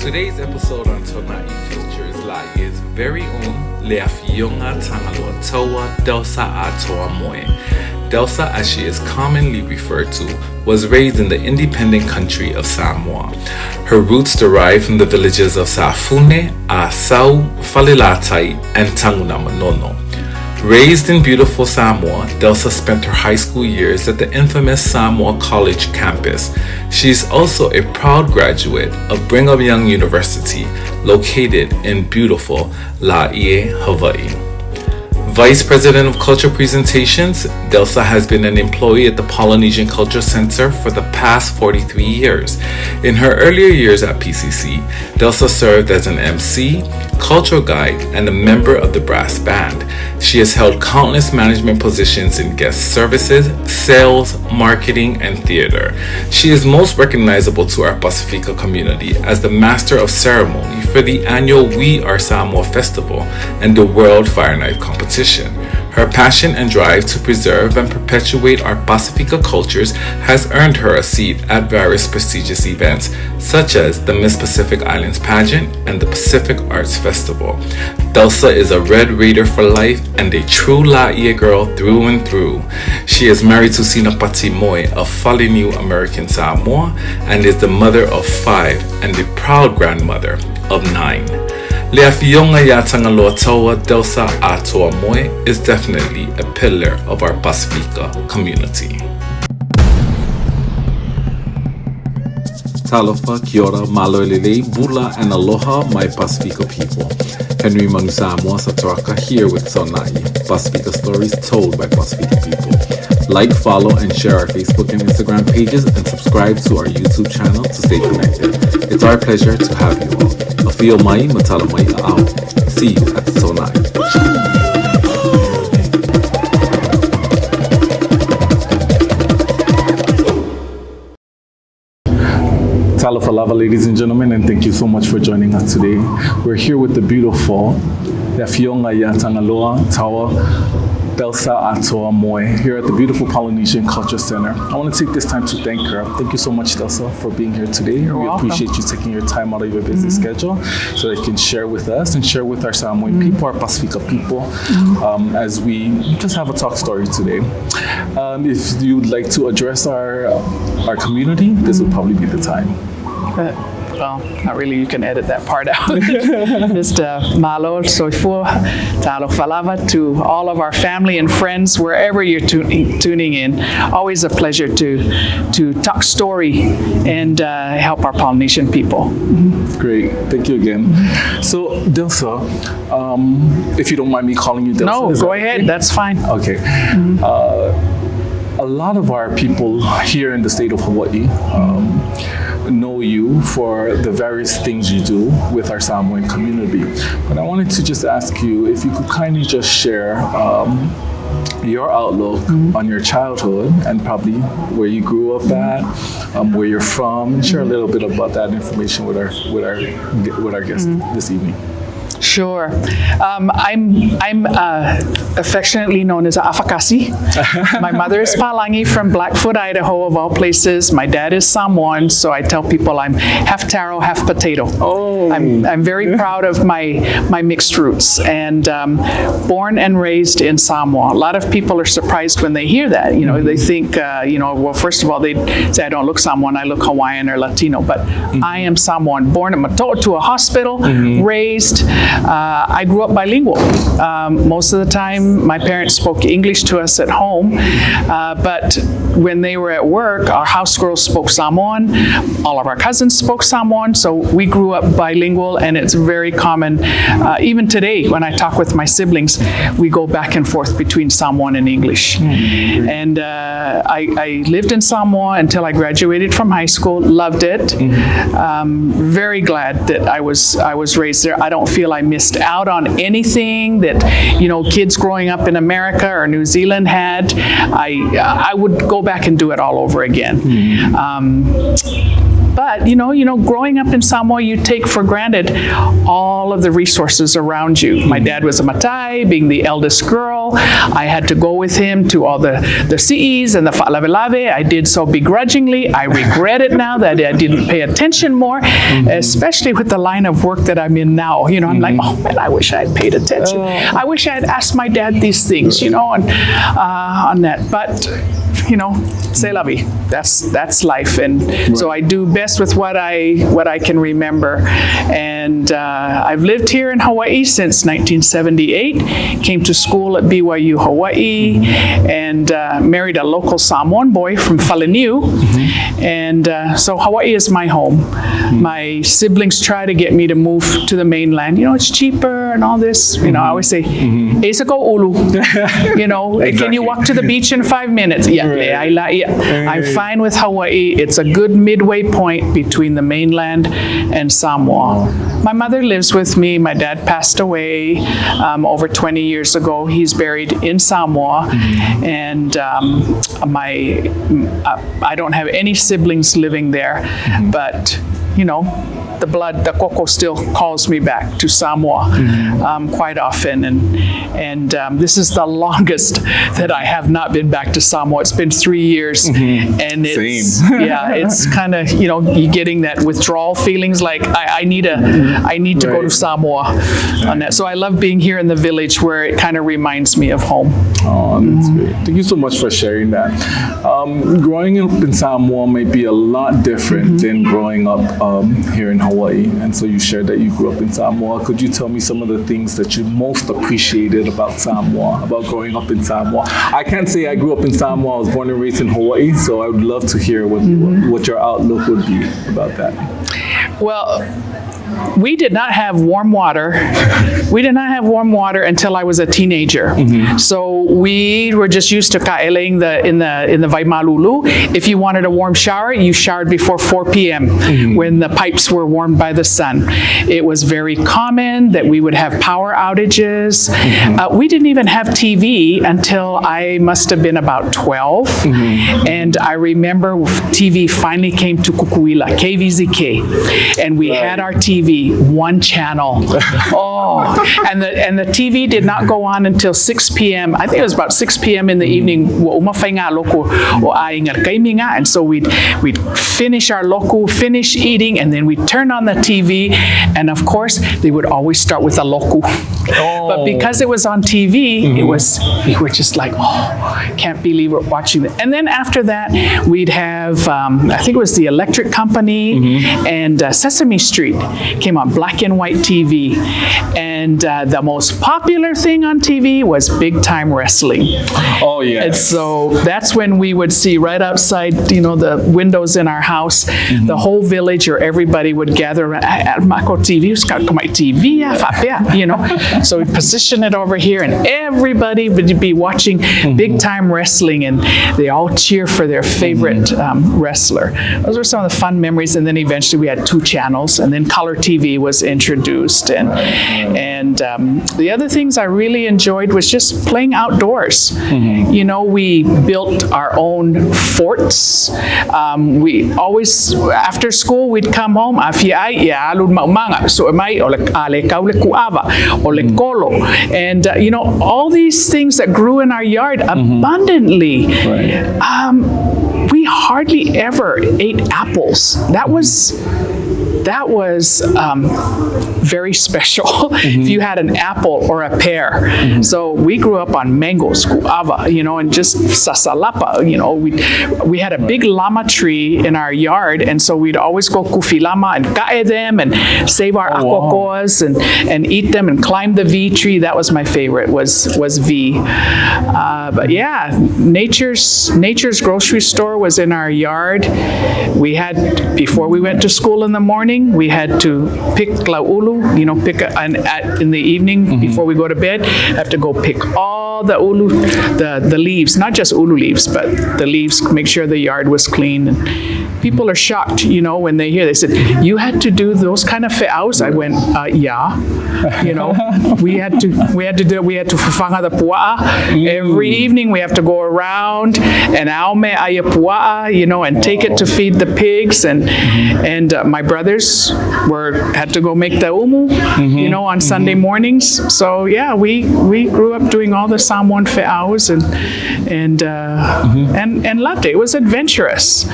Today's episode on Tonai features Laia's very own Leafionga Tangaloatoa Delsa Moe. Delsa, as she is commonly referred to, was raised in the independent country of Samoa. Her roots derive from the villages of Safune, Asau, Falilatai, and Tangunamanono. Raised in beautiful Samoa, Delsa spent her high school years at the infamous Samoa College campus. She is also a proud graduate of Brigham Young University, located in beautiful Laie, Hawaii. Vice President of Culture Presentations, Delsa has been an employee at the Polynesian Culture Center for the past 43 years. In her earlier years at PCC, Delsa served as an MC, cultural guide, and a member of the brass band. She has held countless management positions in guest services, sales, marketing, and theater. She is most recognizable to our Pacifica community as the Master of Ceremony for the annual We Are Samoa Festival and the World Fire Knife Competition. Her passion and drive to preserve and perpetuate our Pacifica cultures has earned her a seat at various prestigious events, such as the Miss Pacific Islands pageant and the Pacific Arts Festival. Delsa is a Red Raider for life and a true Laie girl through and through. She is married to Artee Moe of Polynesian American Samoa and is the mother of 5 and the proud grandmother of 9. Leafionga ya Tangaloatoa Delsa Moe is definitely a pillar of our Pacifica community. Talofa, kia ora, malo lele, bula, and aloha, my Pacifica people. Henry Manusamoa, Sataraka, here with Tonai, Pacifica stories told by Pacifica people. Like, follow, and share our Facebook and Instagram pages, and subscribe to our YouTube channel to stay connected. It's our pleasure to have you all. Afio mai, matala mai a'au. See you at the Tonai. Talofa lava, ladies and gentlemen, and thank you so much for joining us today. We're here with the beautiful Leafionga ya Tangaloa Tawa Delsa Moe here at the beautiful Polynesian Culture Center. I want to take this time to thank her. Thank you so much, Delsa, for being here today. You're welcome. Appreciate you taking your time out of your busy schedule so that you can share with us and share with our Samoan people, our Pacifica people, as we just have a talk story today. If you'd like to address our community, this would probably be the time. Well, not really. You can edit that part out. Just malo soifua talo falava to all of our family and friends wherever you're tuning in. Always a pleasure to talk story and help our Polynesian people. Great, thank you again. So Delsa, if you don't mind me calling you Delsa. No, go ahead. Okay? That's fine. Okay. A lot of our people here in the state of Hawaii know you for the various things you do with our Samoan community. But I wanted to just ask you if you could kindly just share your outlook on your childhood and probably where you grew up at, where you're from, and share a little bit about that information with our guests this evening. Sure. I'm affectionately known as Afakasi. My mother is Palangi from Blackfoot, Idaho, of all places. My dad is Samoan, so I tell people I'm half taro, half potato. Oh. I'm very proud of my mixed roots, and born and raised in Samoa. A lot of people are surprised when they hear that. You know, they think, well, first of all, they say I don't look Samoan, I look Hawaiian or Latino, but I am Samoan. Born at Matoa to a hospital, raised. I grew up bilingual. Most of the time, my parents spoke English to us at home, but when they were at work, our house girls spoke Samoan. All of our cousins spoke Samoan, so we grew up bilingual, and it's very common. Even today, when I talk with my siblings, we go back and forth between Samoan and English. And I lived in Samoa until I graduated from high school, loved it. Very glad that I was raised there. I don't feel I missed out on anything that kids growing up in America or New Zealand had. I would go back and do it all over again. But, growing up in Samoa, you take for granted all of the resources around you. My dad was a Matai, being the eldest girl. I had to go with him to all the CEs and the fa'alavelave. I did so begrudgingly. I regret it now that I didn't pay attention more, especially with the line of work that I'm in now. I'm like, oh man, I wish I had paid attention. I wish I had asked my dad these things, on that. But, c'est la vie. That's life. And so I do best with what I can remember. And I've lived here in Hawaii since 1978. Came to school at BYU Hawaii and married a local Samoan boy from Polynesian. And so Hawaii is my home. My siblings try to get me to move to the mainland. It's cheaper and all this. I always say, "Esa ko ulu." Exactly. Can you walk to the beach in 5 minutes? Yeah. I'm fine with Hawaii. It's a good midway point between the mainland and Samoa. My mother lives with me. My dad passed away over 20 years ago. He's buried in Samoa. And I don't have any siblings living there. But, the koko still calls me back to Samoa quite often. And this is the longest that I have not been back to Samoa. It's been 3 years. And it's, it's kind of, you're getting that withdrawal feelings like I need to go to Samoa on that. So I love being here in the village where it kind of reminds me of home. Oh, that's great. Thank you so much for sharing that. Growing up in Samoa might be a lot different than growing up here in Hawaii. And so you shared that you grew up in Samoa. Could you tell me some of the things that you most appreciated about Samoa, about growing up in Samoa? I can't say I grew up in Samoa. I was born and raised in Hawaii, so I would love to hear what your outlook would be about that. Well, we did not have warm water. We did not have warm water until I was a teenager. So we were just used to ka'eleing in the Waimalulu. If you wanted a warm shower, you showered before 4 p.m. When the pipes were warmed by the sun. It was very common that we would have power outages. We didn't even have TV until I must have been about 12. And I remember TV finally came to Kukuila, KVZK. And we had our TV, one channel. And the TV did not go on until 6 p.m. I think it was about 6 p.m. in the evening. And so we'd finish our loku, finish eating, and then we'd turn on the TV. And of course, they would always start with a loku. But because it was on TV, we were just like, can't believe we're watching that. And then after that, we'd have, I think it was the Electric Company and Sesame Street came on black and white TV. And the most popular thing on TV was big time wrestling. Oh, yeah. And so that's when we would see right outside, the windows in our house, the whole village or everybody would gather around. Mako TV, So we position it over here and everybody would be watching big time wrestling and they all cheer for their favorite wrestler. Those were some of the fun memories. And then eventually we had 2 channels and then color TV was introduced. And the other things I really enjoyed was just playing outdoors. We built our own forts. We always, after school, we'd come home. And, all these things that grew in our yard abundantly. We hardly ever ate apples. That was very special if you had an apple or a pear. So we grew up on mangoes, guava, and just sasalapa. We had a big lama tree in our yard, and so we'd always go kufilama and kae them and save our akokos and eat them and climb the V tree. That was my favorite, was V. But yeah, nature's grocery store was in our yard. We had, before we went to school in the morning, we had to pick laulu, in the evening before we go to bed, have to go pick all the ulu, the leaves, not just ulu leaves, but the leaves, make sure the yard was clean. People are shocked, when they hear. They said, "You had to do those kind of fe'aus?" I went, "Yeah." We had to fafanga the pua'a. Every evening we have to go around and aume aya pua'a, and take it to feed the pigs. And my brothers had to go make the umu, on Sunday mornings. So yeah, we grew up doing all the Samoan fe'aus and loved it. It was adventurous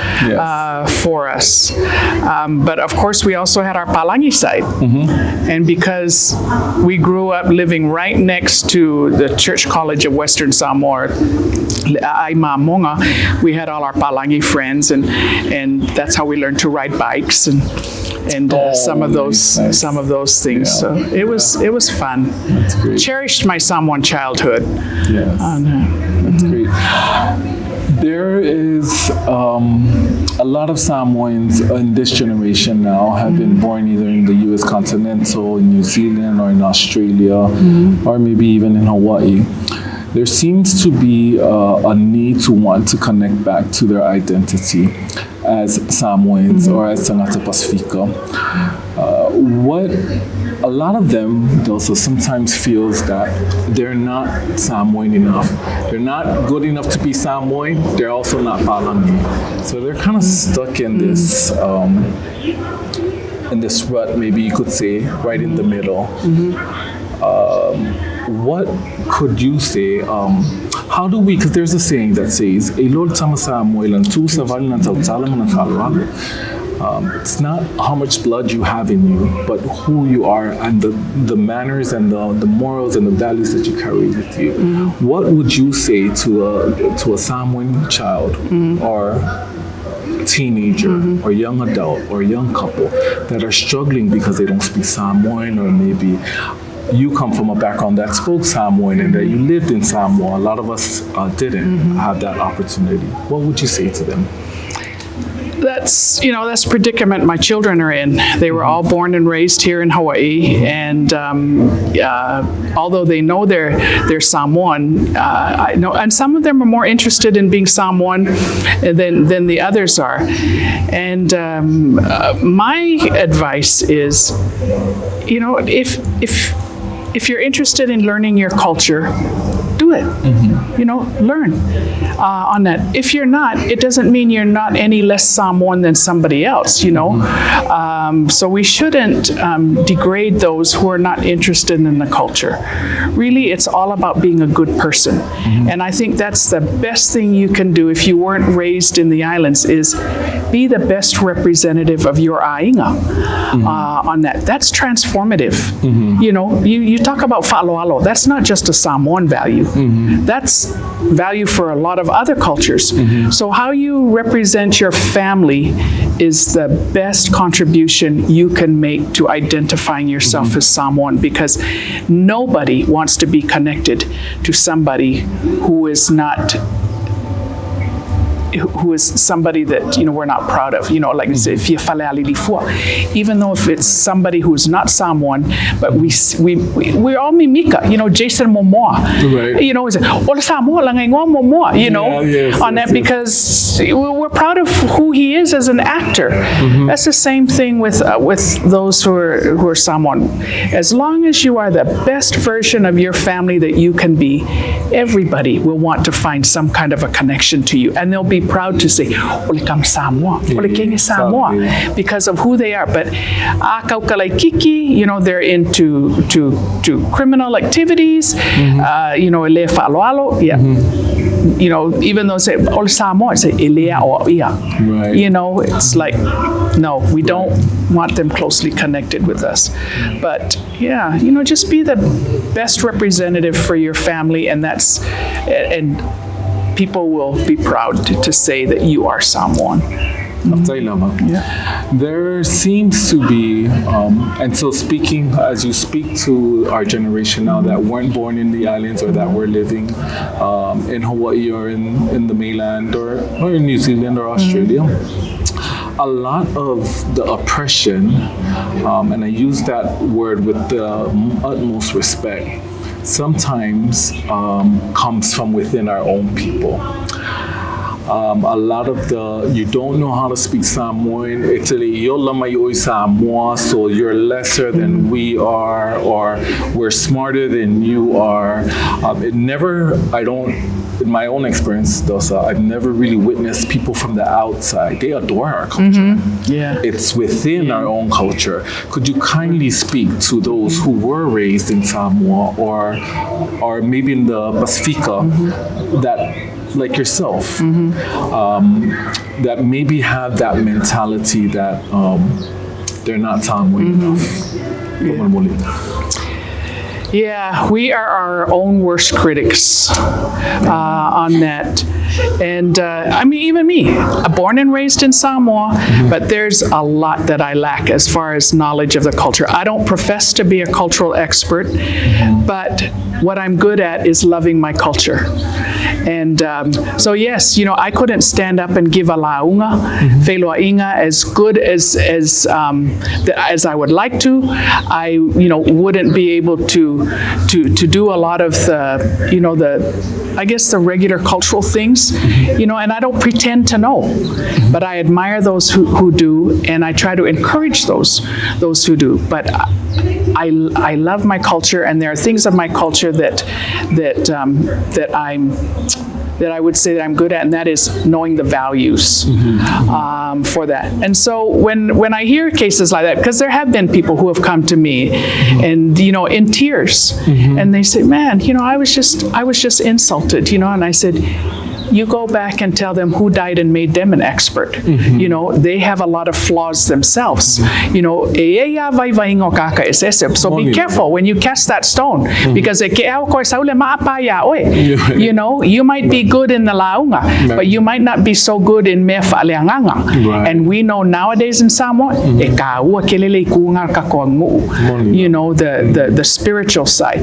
for us. But of course, we also had our palangi side. And because we grew up living right next to the Church College of Western Samoa, Aimamonga, we had all our palangi friends, and that's how we learned to ride bikes and some of those things. Yeah. So it was fun. That's great. Cherished my Samoan childhood. Yes. That's great. There is a lot of Samoans in this generation now have been born either in the U.S. continental, in New Zealand, or in Australia, or maybe even in Hawaii. There seems to be a need to want to connect back to their identity as Samoans or as Tangata Pacifica. A lot of them, Delsa, sometimes feels that they're not Samoan enough. They're not good enough to be Samoan. They're also not Palangi. So they're kind of stuck in this rut, maybe you could say, right in the middle. What could you say? How do we? Because there's a saying that says, it's not how much blood you have in you, but who you are and the manners and the morals and the values that you carry with you. What would you say to a Samoan child or teenager or young adult or young couple that are struggling because they don't speak Samoan, or maybe you come from a background that spoke Samoan and that you lived in Samoa? A lot of us didn't have that opportunity. What would you say to them? That's the predicament my children are in. They were all born and raised here in Hawaii, and although they know they're Samoan, I know, and some of them are more interested in being Samoan than the others are. And my advice is, if you're interested in learning your culture, do it. Learn on that. If you're not, it doesn't mean you're not any less Samoan than somebody else, So we shouldn't degrade those who are not interested in the culture. Really, it's all about being a good person. And I think that's the best thing you can do if you weren't raised in the islands, is be the best representative of your ainga on that. That's transformative. You talk about fa'aloalo. That's not just a Samoan value. That's value for a lot of other cultures. So how you represent your family is the best contribution you can make to identifying yourself as Samoan, because nobody wants to be connected to somebody who is somebody that we're not proud of. Like I said, even though if it's somebody who's not Samoan, but we're all mimika. Jason Momoa. Right. On that, because we're proud of who he is as an actor. That's the same thing with those who are Samoan. As long as you are the best version of your family that you can be, everybody will want to find some kind of a connection to you, and they'll be proud to say, "Olikam Samoa, Olikengi Samoa," because of who they are. But Kiki, they're into criminal activities. Ele fa'aloalo, even though say Ol Samoa, say Elea or Ia. Right. It's like, no, we don't want them closely connected with us. But yeah, just be the best representative for your family, and people will be proud to say that you are Samoan. There seems to be, and so speaking, as you speak to our generation now that weren't born in the islands or that were living in Hawaii or in the mainland or in New Zealand or Australia, a lot of the oppression, and I use that word with the utmost respect, sometimes comes from within our own people. a lot of you don't know how to speak Samoan. Italy, Samoa, so you're lesser than we are, or we're smarter than you are. In my own experience, Delsa, I've never really witnessed people from the outside. They adore our culture. Yeah. It's within our own culture. Could you kindly speak to those who were raised in Samoa or maybe in the Pacifica that, like yourself, that maybe have that mentality that they're not Samoan enough? Yeah, we are our own worst critics on that. And even me, born and raised in Samoa, but there's a lot that I lack as far as knowledge of the culture. I don't profess to be a cultural expert, but what I'm good at is loving my culture. And so yes, I couldn't stand up and give a launga, wheloainga as good as I would like to. I wouldn't be able to do a lot of the regular cultural things, and I don't pretend to know, but I admire those who do, and I try to encourage those who do. But I love my culture, and there are things of my culture that I would say that I'm good at, and that is knowing the values for that. And so when I hear cases like that, because there have been people who have come to me and in tears, and they say, "Man, I was just insulted," and I said, you go back and tell them who died and made them an expert. They have a lot of flaws themselves. So be careful when you cast that stone, because you might be good in the launga, but you might not be so good in me fa'aleanganga. And we know nowadays in Samoa, the spiritual side.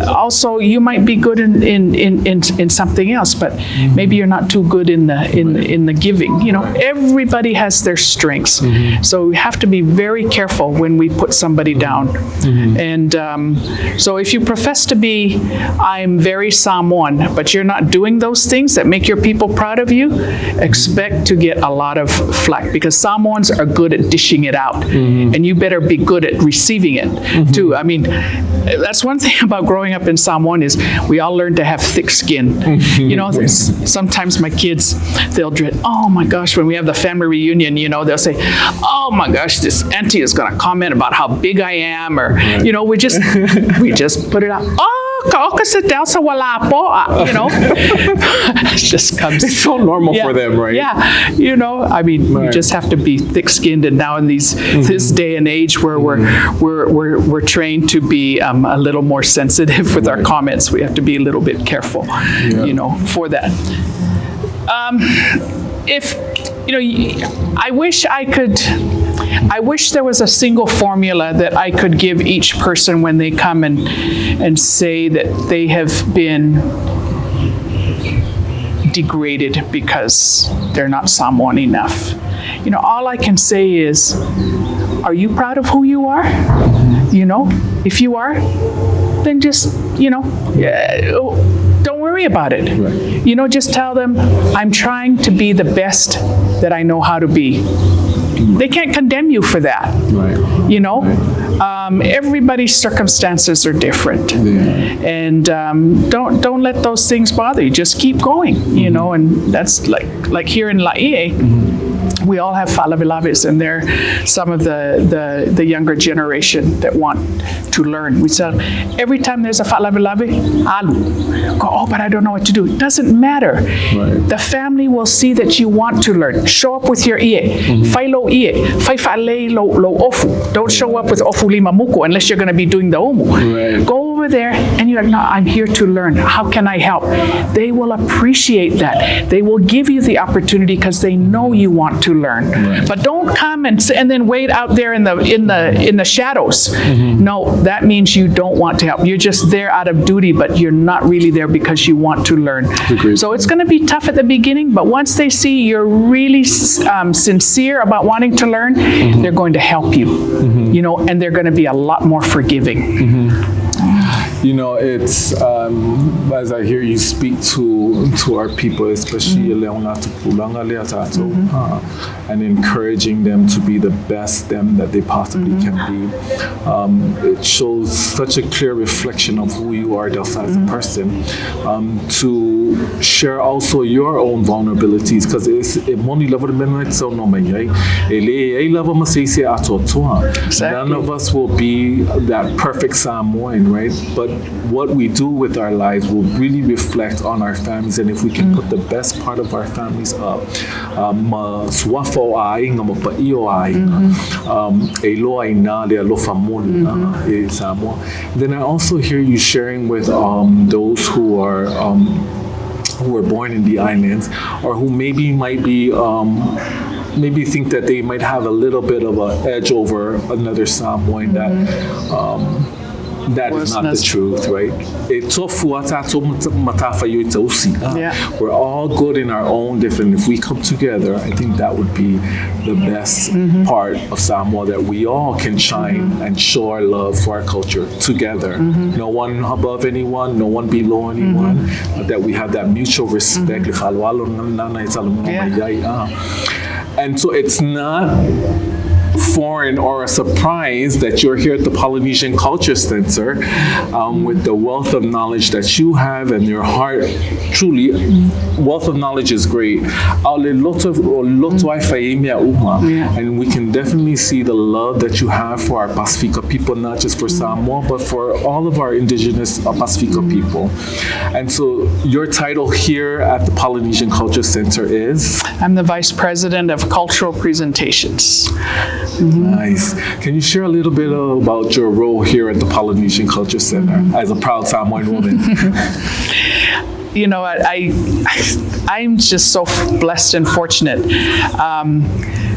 Also, you might be good in something else, but maybe you're not too good in the giving. Everybody has their strengths. So we have to be very careful when we put somebody down. And so if you profess to be, I'm very Samoan, but you're not doing those things that make your people proud of you, expect to get a lot of flack, because Samoans are good at dishing it out, and you better be good at receiving it too. I mean, that's one thing about growing up in Samoan is we all learn to have thick skin. Sometimes my kids, they'll dread, oh my gosh, when we have the family reunion, they'll say, oh my gosh, this auntie is going to comment about how big I am, or, we just put it out. Oh, Delsa wala po, it just comes. It's so normal for them, right? Yeah, you just have to be thick-skinned, and now in this day and age where we're trained to be a little more sensitive with our comments, we have to be a little bit careful, for that. I wish there was a single formula that I could give each person when they come and say that they have been degraded because they're not Samoan enough. All I can say is, are you proud of who you are? If you are, then just, don't worry about it. Right. Just tell them, I'm trying to be the best that I know how to be. They can't condemn you for that. Right. Everybody's circumstances are different, and don't let those things bother you. Just keep going, and that's like here in Laie. We all have fa'alavilavis, and they're some of the younger generation that want to learn. We tell every time there's a fa'alavilavi, alu. Go, oh, but I don't know what to do. It doesn't matter. Right. The family will see that you want to learn. Show up with your ie. Fai lo ie. Fai fa'alei lo ofu. Don't show up with ofu lima muku unless you're going to be doing the omu. Right. Go over there and you're like, no, I'm here to learn. How can I help? They will appreciate that. They will give you the opportunity because they know you want to learn. Right. But don't come and then wait out there in the shadows. No, that means you don't want to help. You're just there out of duty, but you're not really there because you want to learn. Agreed. So it's going to be tough at the beginning, but once they see you're really sincere about wanting to learn, they're going to help you, and they're going to be a lot more forgiving. You know, it's as I hear you speak to our people, especially and encouraging them to be the best them that they possibly can be. It shows such a clear reflection of who you are, Delsa, as a person. To share also your own vulnerabilities, because it's none of us will be that perfect Samoan, right? But what we do with our lives will really reflect on our families, and if we can put the best part of our families up, then I also hear you sharing with those who were born in the islands, or who maybe might be maybe think that they might have a little bit of an edge over another Samoan that is not the truth, right? We're all good in our own different. If we come together, I think that would be the best part of Samoa, that we all can shine and show our love for our culture together. No one above anyone, no one below anyone, but that we have that mutual respect. And so it's not foreign or a surprise that you're here at the Polynesian Culture Center with the wealth of knowledge that you have, and your heart. Truly, wealth of knowledge is great. And we can definitely see the love that you have for our Pacifica people, not just for Samoa, but for all of our indigenous Pacifica people. And so your title here at the Polynesian Culture Center is? I'm the Vice President of Cultural Presentations. Nice. Can you share a little bit about your role here at the Polynesian Culture Center as a proud Samoan woman? You know, I'm just so blessed and fortunate.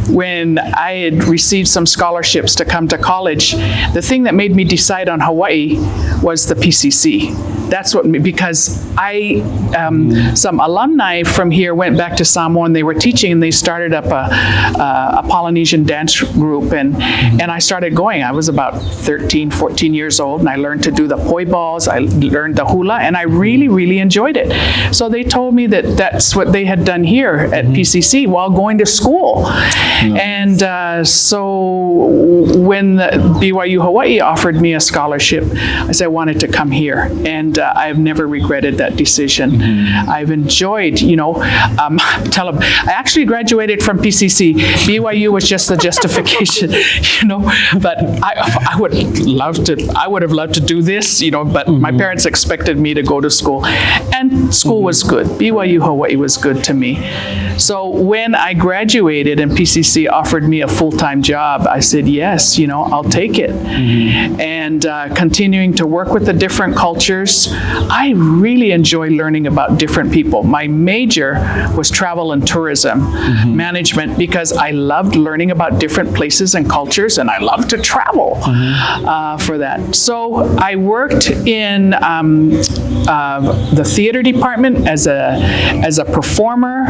When I had received some scholarships to come to college, the thing that made me decide on Hawaii was the PCC. That's what, because some alumni from here went back to Samoa and they were teaching, and they started up a Polynesian dance group, and I started going. I was about 13, 14 years old, and I learned to do the poi balls, I learned the hula, and I really, really enjoyed it. So they told me that that's what they had done here at PCC while going to school. And so when the BYU Hawaii offered me a scholarship, I said I wanted to come here, and I've never regretted that decision. I've enjoyed, tell them, I actually graduated from PCC. BYU was just the justification, but I would have loved to do this, but my parents expected me to go to school, and school was good. BYU Hawaii was good to me. So when I graduated and PCC offered me a full-time job, I said, yes, I'll take it. And continuing to work with the different cultures, I really enjoy learning about different people. My major was travel and tourism management, because I loved learning about different places and cultures, and I love to travel for that. So I worked in the theater department as a performer.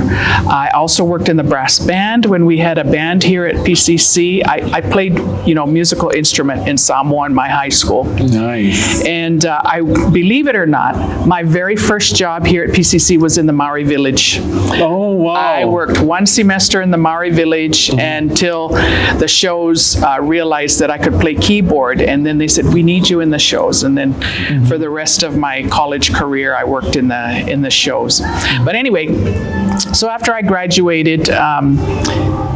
I also worked in the brass band when we had a band here at PCC. I played, musical instrument in Samoa in my high school. Nice. And I believe it or not, my very first job here at PCC was in the Maori village. Oh, wow. I worked one semester in the Maori village until the shows realized that I could play keyboard, and then they said, we need you in the shows. And then for the rest of my college career, I worked in the shows. But anyway, so after I graduated,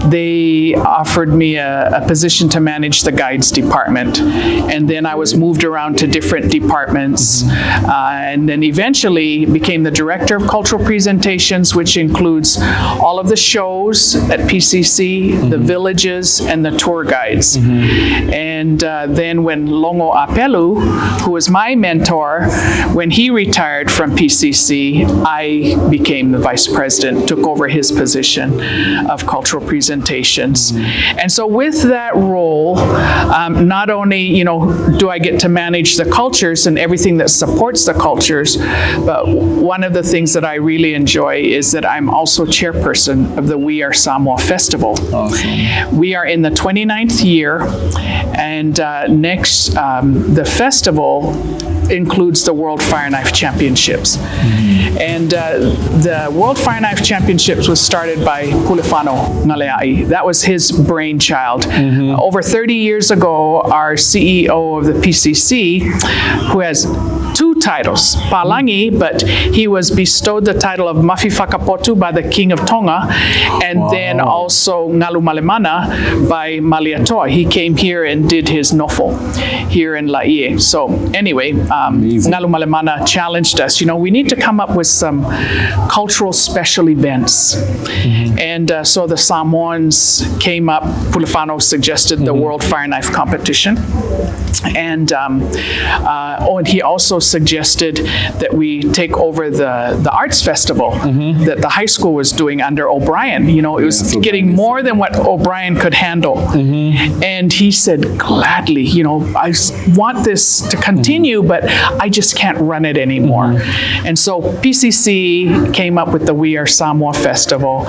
they offered me a position to manage the guides department. And then I was moved around to different departments, and then eventually became the director of cultural presentations, which includes all of the shows at PCC, the villages, and the tour guides. And then when Longo Apelu, who was my mentor, when he retired from PCC, I became the vice president, took over his position of cultural presentations. And so with that role, not only, do I get to manage the cultures and everything that supports the cultures, but one of the things that I really enjoy is that I'm also chairperson of the We Are Samoa Festival. Awesome. We are in the 29th year, and next, the festival includes the World Fire Knife Championships. And the World Fire Knife Championships was started by Pulefano Ngaleai. That was his brainchild. Over 30 years ago, our CEO of the PCC, who has 2 titles, Palangi, but he was bestowed the title of Mafi Whakapotu by the King of Tonga, and then also Ngalu Malemana by Maliatoa. He came here and did his nofo here in Laie. So anyway, Ngalu Malemana challenged us, we need to come up with some cultural special events. And so the Samoans came up, Pulefano suggested the World Fire Knife Competition. And and he also suggested that we take over the arts festival that the high school was doing under O'Brien. It was getting more than what O'Brien could handle. And he said, gladly, I want this to continue, but I just can't run it anymore. And so PCC came up with the We Are Samoa Festival.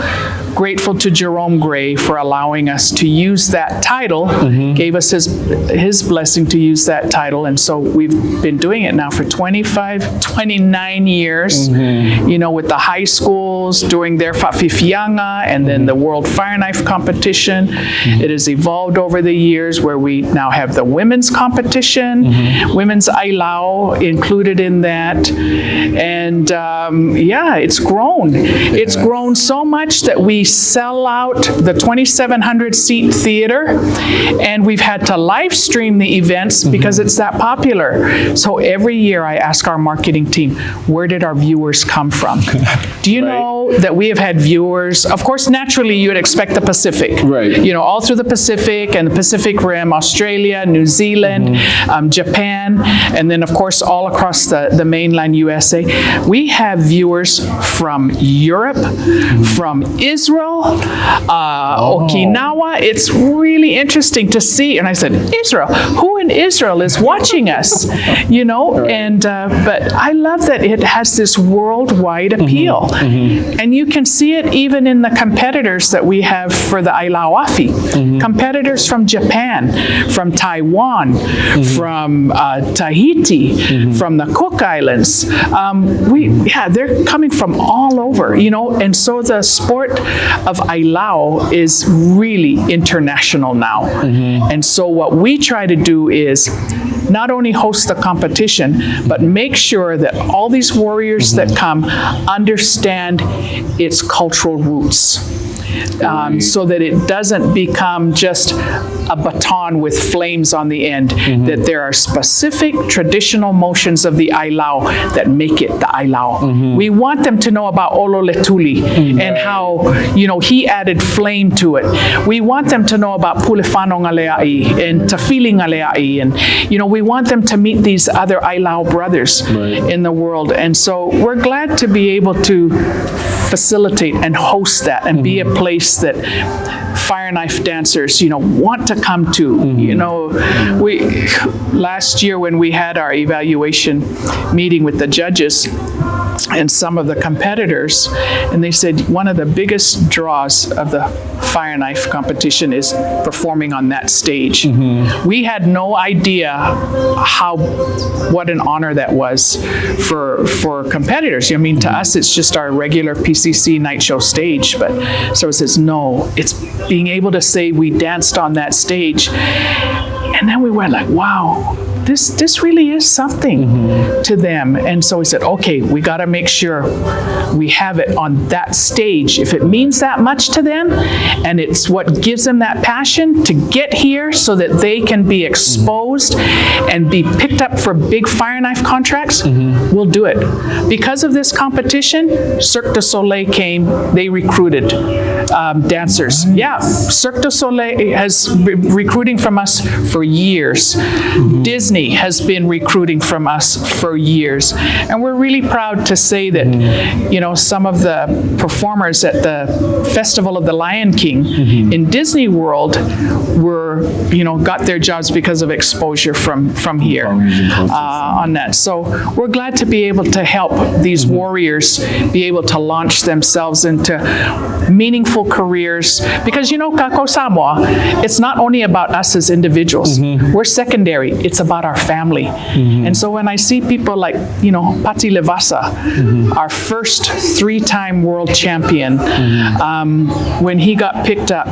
Grateful to Jerome Gray for allowing us to use that title, gave us his blessing to use that title. And so we've been doing it now for 29 years, with the high schools doing their Fa'afifianga and then the World Fire Knife Competition. It has evolved over the years where we now have the women's competition, women's Ailao included in that. And it's grown. It's grown so much that we sell out the 2,700 seat theater, and we've had to live stream the events because it's that popular. So every year I ask our marketing team, where did our viewers come from? Do you know that we have had viewers? Of course, naturally you would expect the Pacific. Right. All through the Pacific and the Pacific Rim, Australia, New Zealand, Japan, and then of course all across the mainland USA. We have viewers from Europe, from Israel, Okinawa. It's really interesting to see. And I said, Israel, who in Israel is watching us? And but I love that it has this worldwide appeal. And you can see it even in the competitors that we have for the Ailauafi. Competitors from Japan, from Taiwan, from Tahiti, from the Cook Islands. They're coming from all over, and so the sport of Ailao is really international now. And so what we try to do is not only host the competition, but make sure that all these warriors that come understand its cultural roots. So that it doesn't become just a baton with flames on the end, that there are specific traditional motions of the Ailao that make it the Ailao. We want them to know about Ololetuli and how, he added flame to it. We want them to know about Pulefano Ngaleai and Tafili Ngaleai, and, we want them to meet these other Ailao brothers in the world. And so we're glad to be able to facilitate and host that and be a place that fire knife dancers, want to come to. We last year when we had our evaluation meeting with the judges and some of the competitors, and they said one of the biggest draws of the fire knife competition is performing on that stage. We had no idea what an honor that was for competitors. To us it's just our regular PCC night show stage, but so it says no, it's being able to say we danced on that stage. And then we went like, wow, this really is something to them. And so we said, okay, we got to make sure we have it on that stage. If it means that much to them, and it's what gives them that passion to get here so that they can be exposed and be picked up for big fire knife contracts, we'll do it. Because of this competition, Cirque du Soleil came, they recruited dancers. Yeah, Cirque du Soleil has been recruiting from us for years. Disney has been recruiting from us for years. And we're really proud to say that, some of the performers at the Festival of the Lion King in Disney World were, got their jobs because of exposure from here on that. So we're glad to be able to help these warriors be able to launch themselves into meaningful careers. Because, Kako Samoa, it's not only about us as individuals. We're secondary. It's about about our family. And so when I see people like, Pati Levasa, our first 3-time world champion, when he got picked up,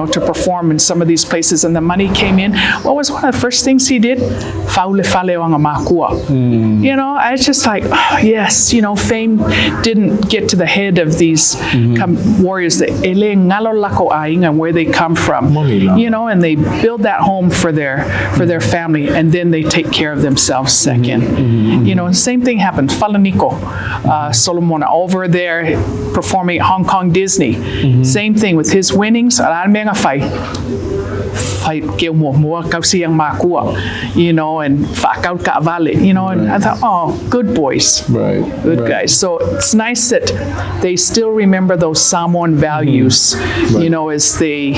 to perform in some of these places and the money came in, what was one of the first things he did? Faule fale wanga makua. I was just like, yes, fame didn't get to the head of these warriors that ele ngalo lako ainga, where they come from, and they build that home for their family, and then they take care of themselves second. Same thing happened. Falaniko Solomon over there performing at Hong Kong Disney. Same thing with his winnings. Fight Gilmore Kausiyang Makua, and Fakau Kavale, and I thought, oh, good boys. Good guys. So it's nice that they still remember those Samoan values, as they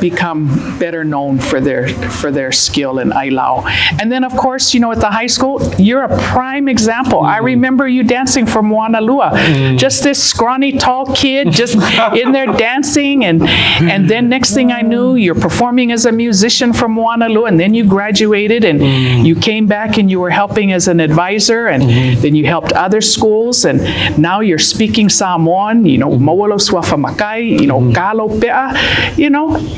become better known for their skill in Ailao. And then of course, at the high school, you're a prime example. I remember you dancing for Moana Lua. Just this scrawny, tall kid just in there dancing, and then next thing I knew, you're performing as a musician from Moana Lua, and then you graduated and you came back and you were helping as an advisor, and then you helped other schools, and now you're speaking Samoan, Mawalo Swafa Makai, Kalo Pea,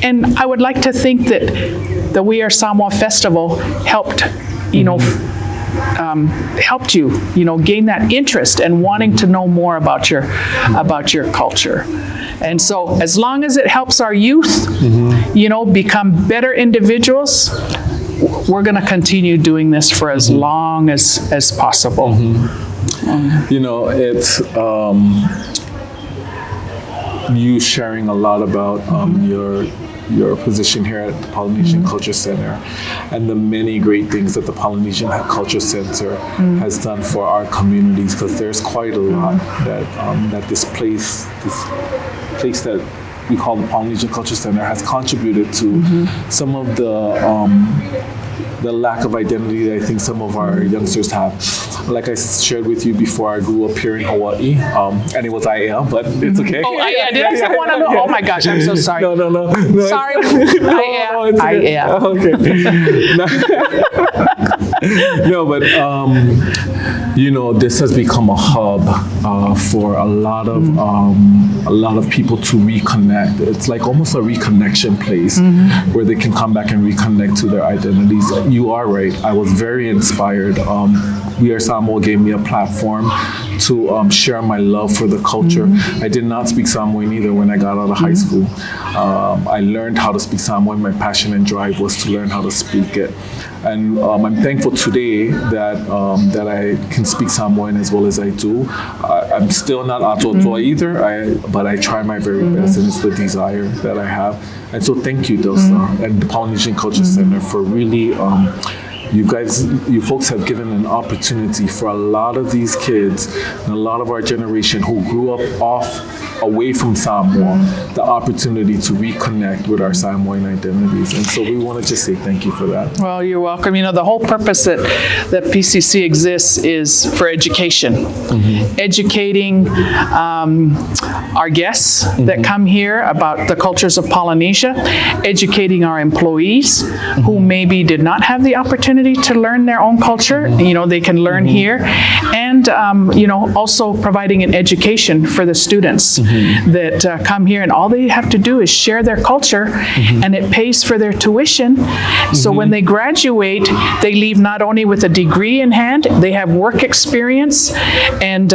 and I would like to think that the We Are Samoa Festival helped, helped you, gain that interest and wanting to know more about your culture. And so as long as it helps our youth, become better individuals, we're going to continue doing this for as long as possible. It's you sharing a lot about your position here at the Polynesian Culture Center and the many great things that the Polynesian Culture Center has done for our communities, because there's quite a lot that this place that we call the Polynesian Culture Center has contributed to some of the lack of identity that I think some of our youngsters have. Like I shared with you before, I grew up here in Hawaii, and it was Aiea, but it's okay. Oh, Aiea, did I say Honolulu? Oh my gosh, I'm so sorry. No. Sorry, Aiea. Okay. No, but this has become a hub for a lot of people to reconnect. It's like almost a reconnection place where they can come back and reconnect to their identities. You are right. I was very inspired. We Are Samoa gave me a platform to share my love for the culture. I did not speak Samoan either when I got out of high school. I learned how to speak Samoan. My passion and drive was to learn how to speak it. And I'm thankful today that I can speak Samoan as well as I do. I'm still not Atotoa either, but I try my very best, and it's the desire that I have. And so thank you, Delsa, and the Polynesian Culture Center for really you folks have given an opportunity for a lot of these kids and a lot of our generation who grew up away from Samoa, the opportunity to reconnect with our Samoan identities. And so we want to just say thank you for that. Well, you're welcome. The whole purpose that PCC exists is for education. Educating our guests that come here about the cultures of Polynesia, educating our employees who maybe did not have the opportunity to learn their own culture. They can learn here, and also providing an education for the students that come here, and all they have to do is share their culture, and it pays for their tuition. So when they graduate, they leave not only with a degree in hand, they have work experience and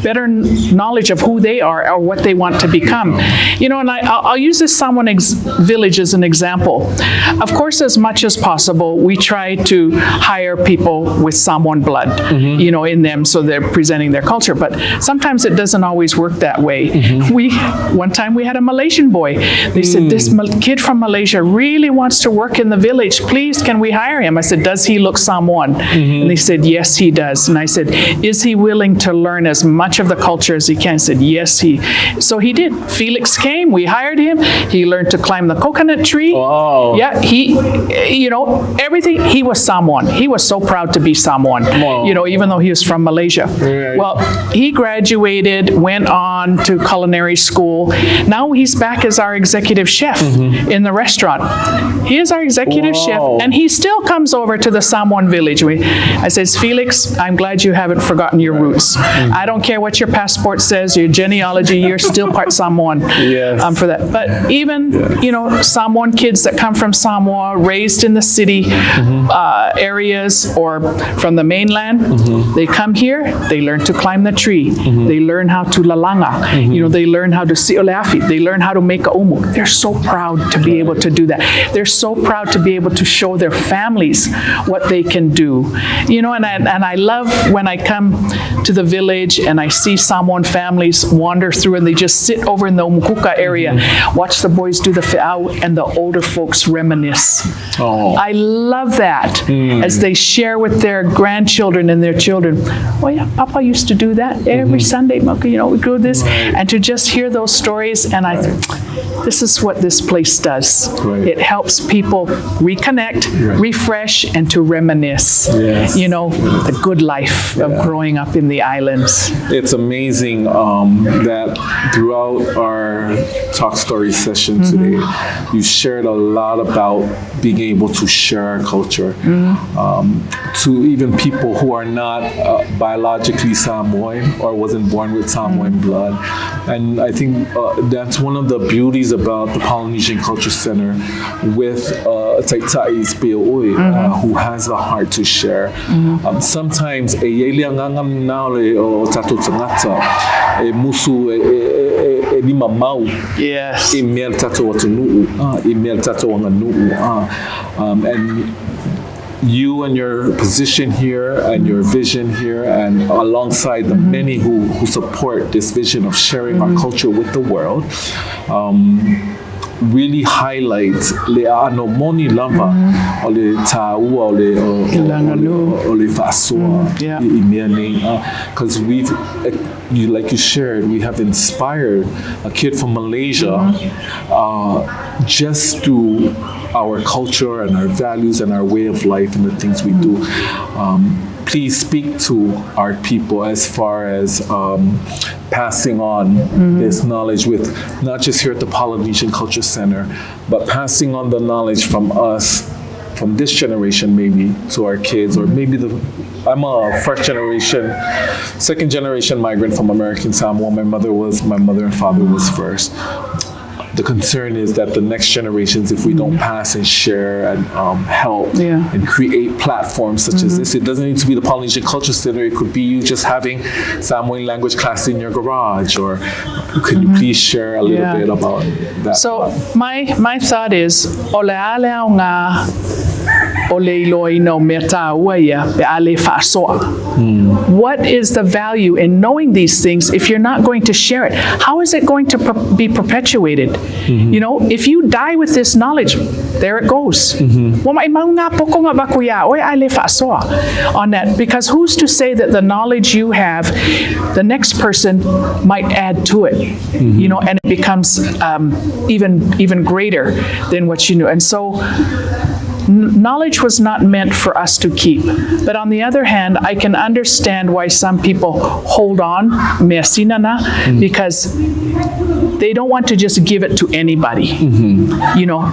better knowledge of who they are or what they want to become. And I'll use this Samoan village as an example. Of course, as much as possible, we try to hire people with Samoan blood, in them, so they're presenting their culture. But sometimes it doesn't always work that way. One time we had a Malaysian boy. They said, this kid from Malaysia really wants to work in the village. Please, can we hire him? I said, does he look Samoan? And they said, yes, he does. And I said, is he willing to learn as much much of the culture as he can. He said, yes, so he did. Felix came, we hired him. He learned to climb the coconut tree. Wow. Yeah, everything. He was Samoan. He was so proud to be Samoan, Wow. Even though he was from Malaysia. Right. Well, he graduated, went on to culinary school. Now he's back as our executive chef in the restaurant. He is our executive chef, and he still comes over to the Samoan village. I says, Felix, I'm glad you haven't forgotten your roots. I don't care what your passport says, your genealogy, you're still part Samoan. Yes. For that. But even, Samoan kids that come from Samoa, raised in the city areas or from the mainland, they come here, they learn to climb the tree. They learn how to lalanga. They learn how to si'oleafi. They learn how to make a umu. They're so proud to be able to do that. They're so proud to be able to show their families what they can do. And I love when I come to the village and I see Samoan families wander through and they just sit over in the umukuka area, watch the boys do the fe'au, and the older folks reminisce. Oh. I love that as they share with their grandchildren and their children. Oh yeah, Papa used to do that every Sunday. We do this, and to just hear those stories, and this is what this place does. Right. It helps people reconnect, refresh, and to reminisce. Yes. The good life of growing up in the islands. It's amazing that throughout our Talk Story session today, you shared a lot about being able to share our culture to even people who are not biologically Samoan or wasn't born with Samoan blood. And I think that's one of the beauties about the Polynesian Culture Center with Taitai's Pe'oi, who has the heart to share. Sometimes e yele angangam naole o tato tangata e musu e lima mau. Yes. E mea tato watu nuu, e mea tato wanga nuu. And you and your position here and your vision here, and alongside the many who support this vision of sharing our culture with the world, really highlights le ano moni lava o le taua o le fa'asoa i mea nei, because like you shared, we have inspired a kid from Malaysia just through our culture and our values and our way of life and the things we do. Please speak to our people as far as passing on this knowledge with not just here at the Polynesian Culture Center, but passing on the knowledge from us, from this generation maybe, to our kids, or maybe I'm a second generation migrant from American Samoa. My mother and father was first. The concern is that the next generations, if we don't pass and share and help and create platforms such as this, it doesn't need to be the Polynesian Culture Center. It could be you just having Samoan language class in your garage. Or could you please share a little bit about that? So my thought is, ole ale au ngā ole iloi no me tāua ia pe ale whaasoa. What is the value in knowing these things if you're not going to share it? How is it going to be perpetuated? If you die with this knowledge, there it goes. On that, because who's to say that the knowledge you have, the next person might add to it, and it becomes even greater than what you knew. And so knowledge was not meant for us to keep. But on the other hand, I can understand why some people hold on, because they don't want to just give it to anybody.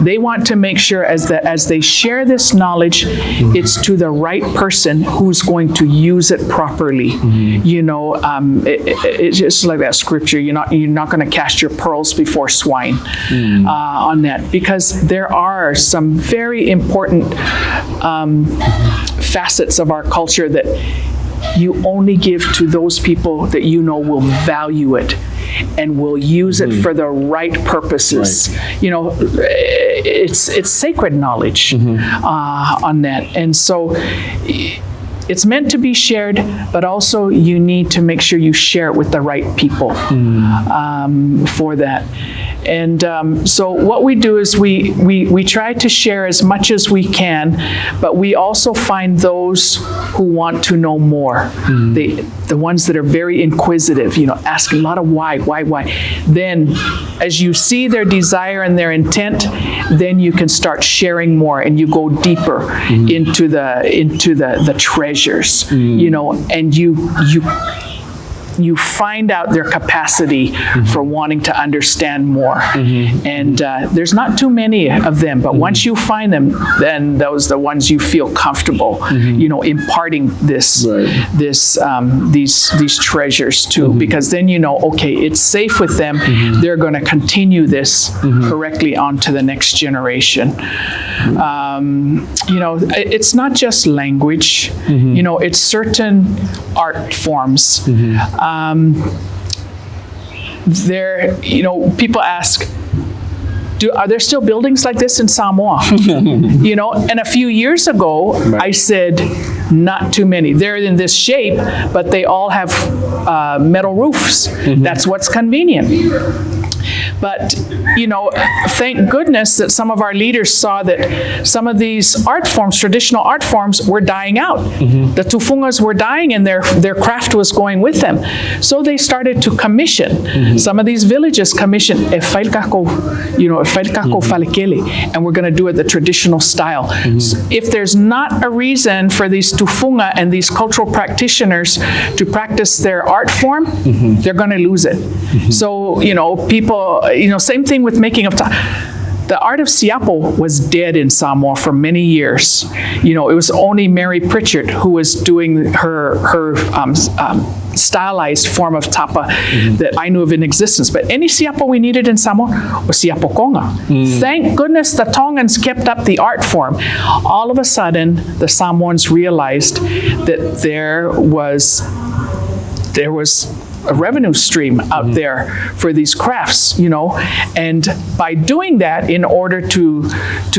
They want to make sure as they share this knowledge, it's to the right person who's going to use it properly. It's just like that scripture. You're not going to cast your pearls before swine on that, because there are some very important facets of our culture that you only give to those people that will value it and will use it for the right purposes. It's sacred knowledge on that. And so it's meant to be shared, but also you need to make sure you share it with the right people for that. And so what we do is we try to share as much as we can, but we also find those who want to know more. The ones that are very inquisitive, ask a lot of why. Then as you see their desire and their intent, then you can start sharing more and you go deeper into the treasures, and you find out their capacity for wanting to understand more. And there's not too many of them, but once you find them, then those are the ones you feel comfortable, imparting these treasures to, because then okay, it's safe with them. They're going to continue this correctly on to the next generation. It's not just language. It's certain art forms. People ask, are there still buildings like this in Samoa? And a few years ago, I said, not too many. They're in this shape, but they all have metal roofs. That's what's convenient. But, thank goodness that some of our leaders saw that some of these art forms, traditional art forms, were dying out. The tufungas were dying and their craft was going with them. So they started to commission. Some of these villages commissioned Efailkako Falekele, and we're going to do it the traditional style. So if there's not a reason for these tufunga and these cultural practitioners to practice their art form, they're going to lose it. So, people, same thing with making of the art of siapo was dead in Samoa for many years. It was only Mary Pritchard who was doing her stylized form of tapa that I knew of in existence. But any siapo we needed in Samoa was siapo konga. Thank goodness the Tongans kept up the art form. All of a sudden, the Samoans realized that there was a revenue stream out there for these crafts, and by doing that, in order to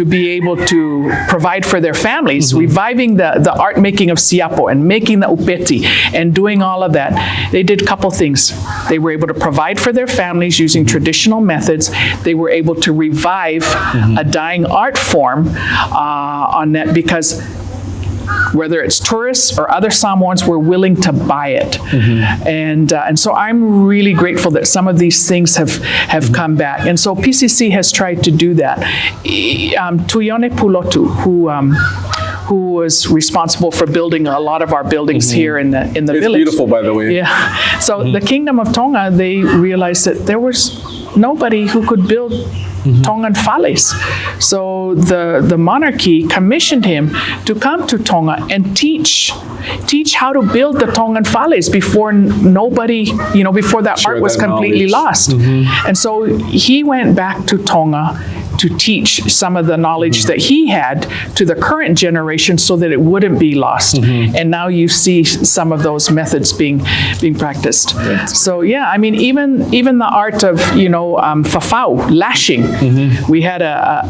be able to provide for their families, reviving the art making of siapo and making the upeti and doing all of that, they did a couple things. They were able to provide for their families using traditional methods. They were able to revive a dying art form on that, because whether it's tourists or other Samoans were willing to buy it. And so I'm really grateful that some of these things have come back. And so PCC has tried to do that. Tuyone Pulotu, who was responsible for building a lot of our buildings here in the village. It's beautiful, by the way. Yeah. So the Kingdom of Tonga, they realized that there was nobody who could build Tongan fales. So the monarchy commissioned him to come to Tonga and teach how to build the Tongan fales before before that art was completely lost. And so he went back to Tonga to teach some of the knowledge that he had to the current generation so that it wouldn't be lost. And now you see some of those methods being practiced. Right. So yeah, I mean, even the art of fafau, lashing. We had a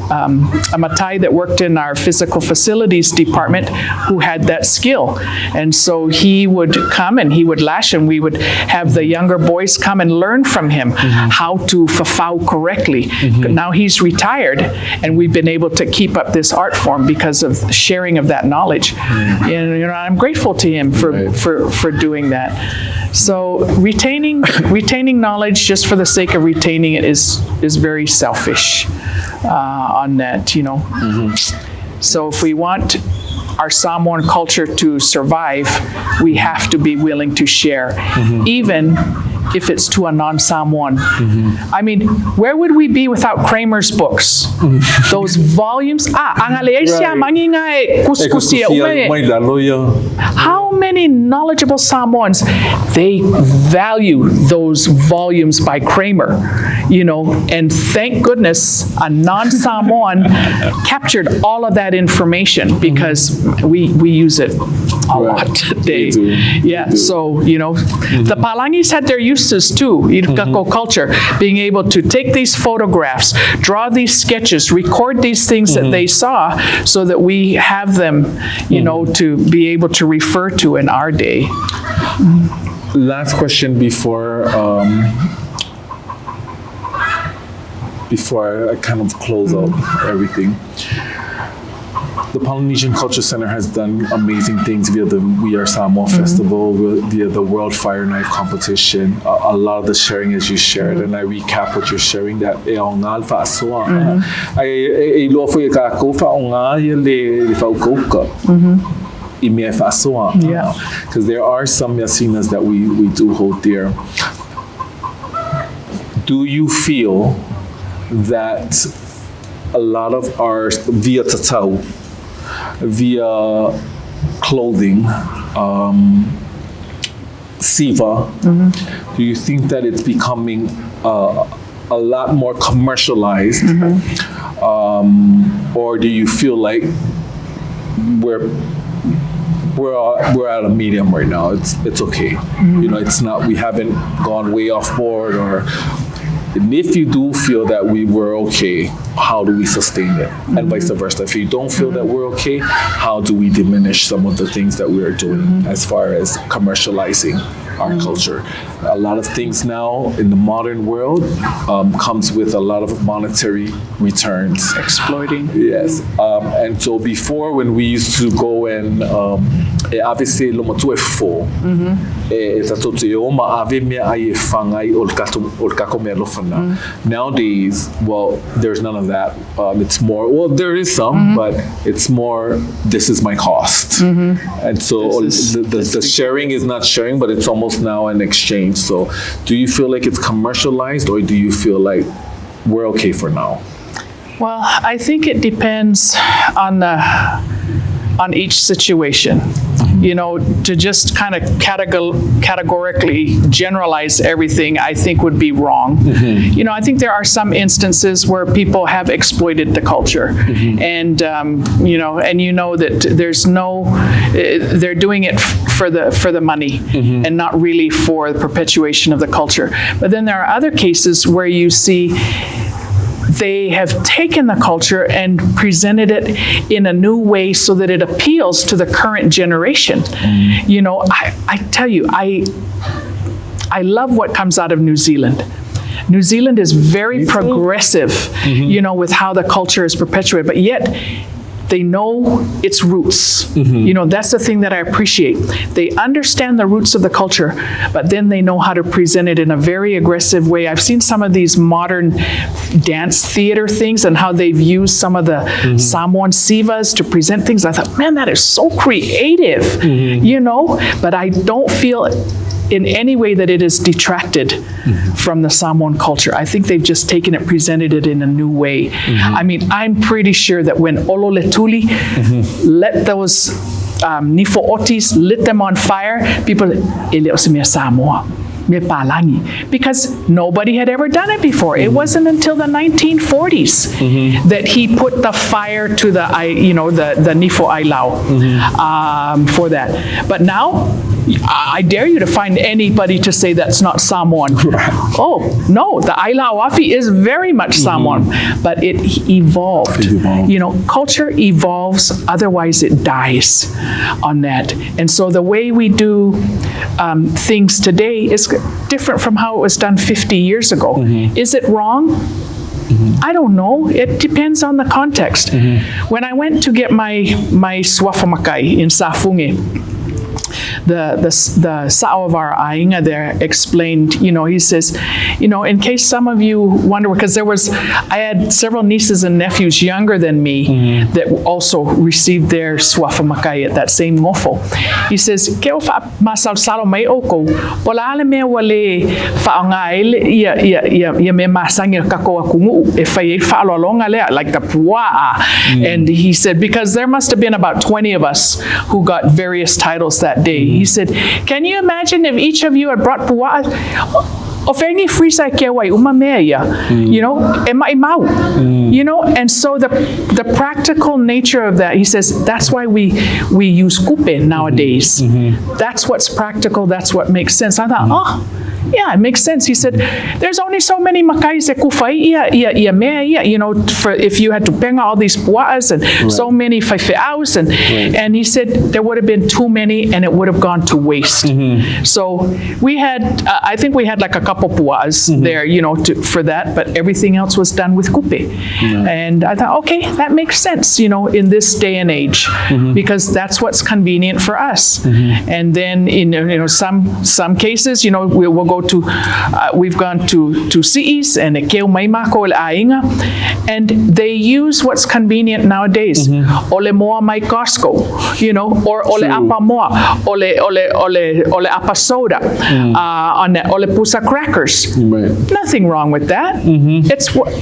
Matai that worked in our physical facilities department who had that skill, and so he would come and he would lash, and we would have the younger boys come and learn from him how to fafau correctly. Now he's retired, and we've been able to keep up this art form because of the sharing of that knowledge. And I'm grateful to him for doing that. So retaining knowledge just for the sake of retaining it is very selfish on that, So if we want our Samoan culture to survive, we have to be willing to share, even if it's to a non-Samoan. I mean, where would we be without Kramer's books? Those volumes. How many knowledgeable Samoans, they value those volumes by Kramer, and thank goodness a non-Samoan captured all of that information, because we use it a lot today. Yeah, so, the Palangis had their uses too, Irkako culture, being able to take these photographs, draw these sketches, record these things that they saw, so that we have them, to be able to refer to in our day. Last question before before I kind of close out everything. The Polynesian Culture Center has done amazing things via the We Are Samoa Festival, via the World Fire Knife Competition. A lot of the sharing as you shared, and I recap what you're sharing, that ngal fa soa. Ai lo foi ka ko fa nga le fa ko. Yeah. Because there are some yasinas that we do hold dear. Do you feel that a lot of our via tatau, via clothing, siva, do you think that it's becoming a lot more commercialized, or do you feel like we're at a medium right now? It's okay. You know, it's not. We haven't gone way off board, or. And if you do feel that we were okay, how do we sustain it? And vice versa. If you don't feel that we're okay, how do we diminish some of the things that we are doing as far as commercializing our culture? A lot of things now in the modern world comes with a lot of monetary returns. Exploiting. Yes. And so before, when we used to go and obviously lomotu e fo nowadays, well, there's none of that. It's more, well, there is some, but it's more, this is my cost. And so the sharing is not sharing, but it's almost now an exchange. So do you feel like it's commercialized, or do you feel like we're okay for now? Well, I think it depends on each situation. You know, to just kind of categorically generalize everything, I think would be wrong. You know, I think there are some instances where people have exploited the culture, and you know that there's no, they're doing it for the money and not really for the perpetuation of the culture. But then there are other cases where you see they have taken the culture and presented it in a new way so that it appeals to the current generation. You know, I tell you, I love what comes out of New Zealand. New Zealand is very progressive, you know, with how the culture is perpetuated, but yet they know its roots. You know, that's the thing that I appreciate. They understand the roots of the culture, but then they know how to present it in a very aggressive way. I've seen some of these modern dance theater things and how they've used some of the Samoan sivas to present things. I thought, man, that is so creative, you know, but I don't feel in any way that it is detracted from the Samoan culture. I think they've just taken it, presented it in a new way. I mean, I'm pretty sure that when Ololetuli let those Nifo'otis, lit them on fire, people, Samoa, because nobody had ever done it before. It wasn't until the 1940s that he put the fire to the Nifo Ailau for that. But now, I dare you to find anybody to say that's not Samoan. Oh, no, the Aila'awafi is very much Samoan, but it evolved. You know, culture evolves, otherwise it dies on that. And so the way we do things today is different from how it was done 50 years ago. Is it wrong? I don't know. It depends on the context. When I went to get my swafamakai in Safunge, the Sao of our Ainga there explained, you know, he says, you know, in case some of you wonder, because I had several nieces and nephews younger than me that also received their swafamakai at that same ngofo. He says, keo fa masal salo mai oko, pola ale me wale fa nga ia me masangi kako akungu e fa fa longa le like the puaa. And he said, because there must have been about 20 of us who got various titles that day. He said, can you imagine if each of you had brought puaa? You know, you know, and so the practical nature of that, he says, that's why we use kupe nowadays. That's what's practical, that's what makes sense. I thought, oh, yeah, it makes sense. He said, there's only so many makais e kufai you know, for if you had to bang all these pua'as and so many faife'aus, and he said there would have been too many and it would have gone to waste. So we had, I think we had like a couple couple puas there, for that, but everything else was done with kupe. And I thought, okay, that makes sense, in this day and age, because that's what's convenient for us. And then in some cases, we'll go to, we've gone to CEs and and they use what's convenient nowadays. Ole moa mai Costco, or ole apa moa, ole apa soda, ole pusa crackers. Right. Nothing wrong with that.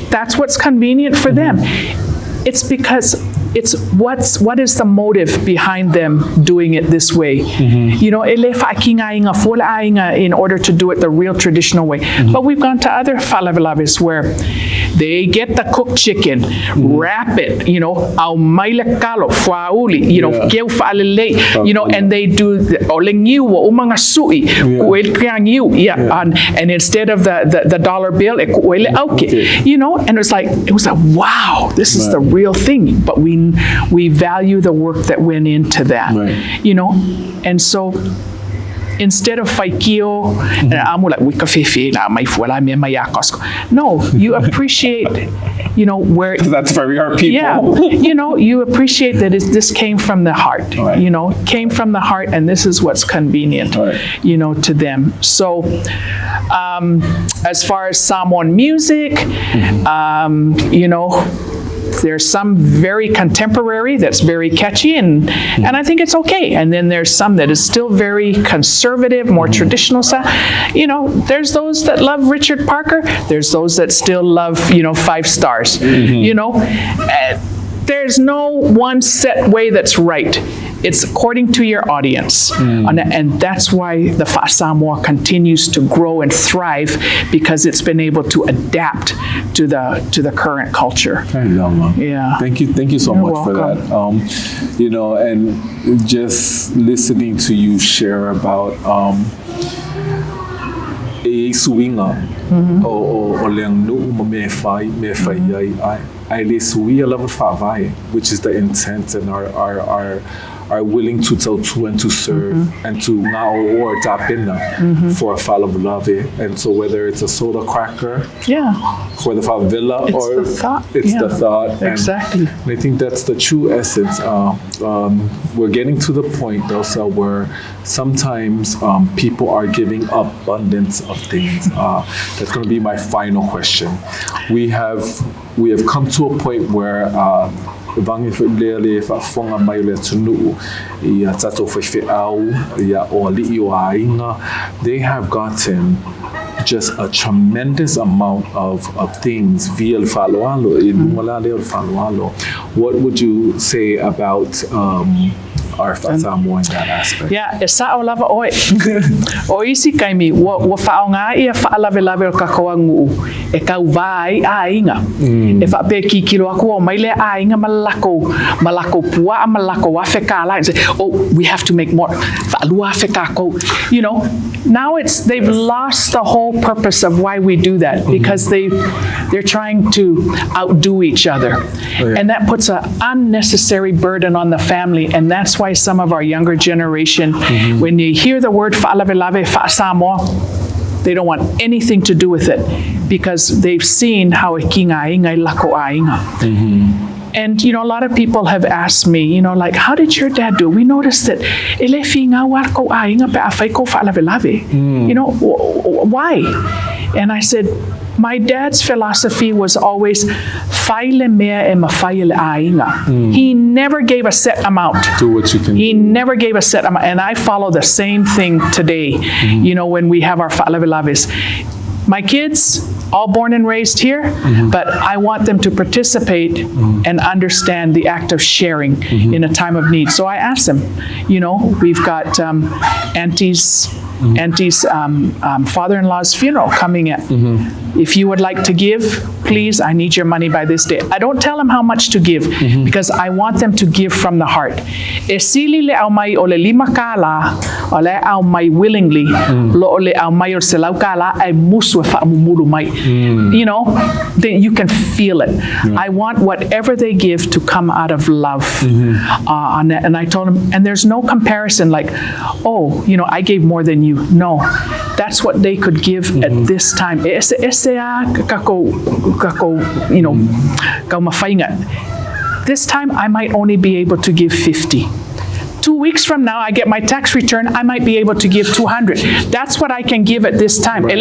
That's what's convenient for them. It's because what is the motive behind them doing it this way? In order to do it the real traditional way. But we've gone to other falafelaves where they get the cooked chicken, wrap it, au maile kalo, fauli, and they do olengiu o umanga sui, and instead of the dollar bill, and it was like, wow, this is the real thing. But we value the work that went into that, and so instead of faikio, no, you appreciate, where that's very our people. Yeah, you appreciate that this came from the heart, came from the heart, and this is what's convenient, to them. So, as far as Samoan music, there's some very contemporary that's very catchy, and I think it's okay. And then there's some that is still very conservative, more traditional stuff. There's those that love Richard Parker. There's those that still love, 5 stars. There's no one set way that's right. It's according to your audience. And that's why the Samoa continues to grow and thrive, because it's been able to adapt to the current culture. Yeah. Thank you so much for that. And just listening to you share about e suinga o leang no me fai I le suia love fa, which is the intent and are willing to tell to and to serve and to now or tap in for a fall of love. And so whether it's a soda cracker for the favela or the thought. The thought. Exactly. And I think that's the true essence. We're getting to the point, Delsa, where sometimes people are giving abundance of things. That's going to be my final question. We have come to a point where they have gotten just a tremendous amount of things via el Faloalo. What would you say about our Samoa in that aspect? Yeah, e sa o lava oe. O isi kaimi, wa whaonga ia whaalawelawe o kakoa nguu, e kau vai a inga. E whape ki kilo aku o maile a inga malako pua a malako afe ka la. Oh, we have to make more. Whaalua afe kako. Now they've lost the whole purpose of why we do that, because they're trying to outdo each other. And that puts an unnecessary burden on the family, and that's why some of our younger generation, when they hear the word fa'alavelave, fa'asamoa, they don't want anything to do with it, because they've seen how e kinga inga lako ainga. And, a lot of people have asked me, like, how did your dad do it? We noticed that ele finga warko ainga pe afaiko fa'alavelave. Why? And I said, my dad's philosophy was always faile mea e mafaile ainga. He never gave a set amount. Do what you can. He never gave a set amount. And I follow the same thing today, when we have our fa'alevelaves. My kids, all born and raised here, but I want them to participate and understand the act of sharing in a time of need. So I asked them, we've got Auntie's father-in-law's funeral coming up. If you would like to give, please, I need your money by this day. I don't tell them how much to give, because I want them to give from the heart. E sili le au mai ole lima kala, ole au mai willingly, lo ole au mai o se lau kala, ai musu e whaamumuru mai. Then you can feel it. I want whatever they give to come out of love. And I told them, and there's no comparison like, I gave more than you. No, that's what they could give at this time. This time I might only be able to give 50. 2 weeks from now, I get my tax return, I might be able to give 200. That's what I can give at this time. No,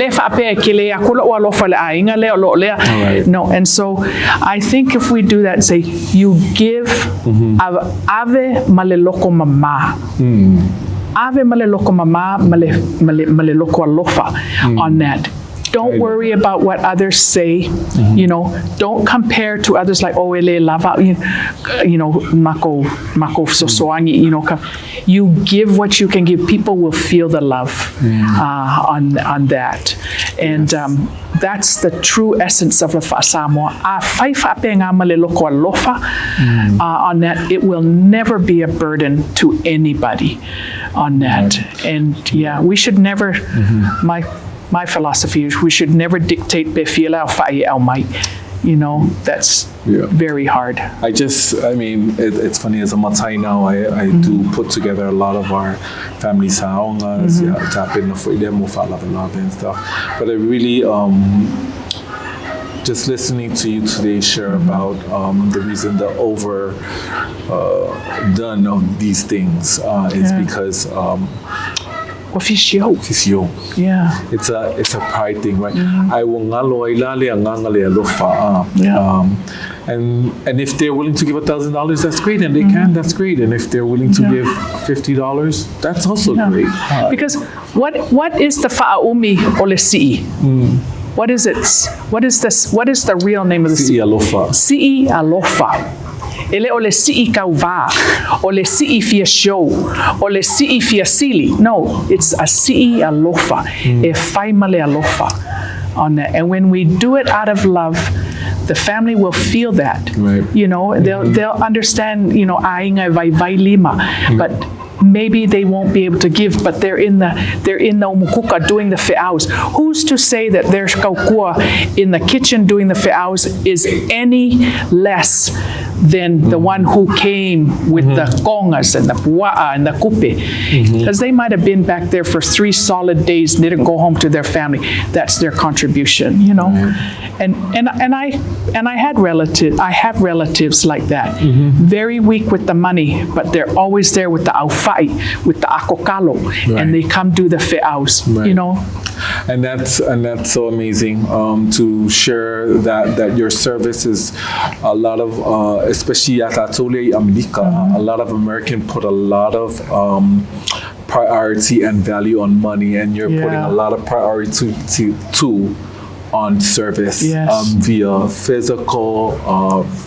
and so I think if we do that, say, you give ave maleloko mama. Ave maleloko mama, maleloko alofa on that. Don't worry about what others say. You know, don't compare to others like ele lava, mako sosoangi. You give what you can give. People will feel the love on that, and that's the true essence of the Samoa. On that, it will never be a burden to anybody on that. And yeah, we should never. My philosophy is we should never dictate that's very hard. It's funny, as a Matai now, I do put together a lot of our family saongas, tap in for them, and stuff. But I really, just listening to you today share about the reason the overdone of these things is because officio. Yeah. It's a pride thing, right? I will and if they're willing to give $1,000, that's great, and they can, that's great. And if they're willing to give $50, that's also great. Because what is the fa'aumi olesi'i? What is it? What is this? What is the real name of the si'i alofa? Si'i alofa. Ele ole si'i kauva, ole si'i fia show, ole si'i fia sili. No, it's a si'i alofa, e faimale alofa on that. And when we do it out of love, the family will feel that. Right. They'll understand, ainga vai lima, but maybe they won't be able to give, but they're in the umukuka doing the fe'aus. Who's to say that their kaukua in the kitchen doing the fe'aus is any less than the one who came with the kongas and the pua'a and the kupe? Because they might have been back there for 3 solid days, didn't go home to their family. That's their contribution, And I have relatives like that, very weak with the money, but they're always there with the aufai, with the akokalo, and they come do the fe'aus, And that's so amazing to share that your service is a lot of, especially at Atole America, a lot of Americans put a lot of priority and value on money, and you're putting a lot of priority to on service via physical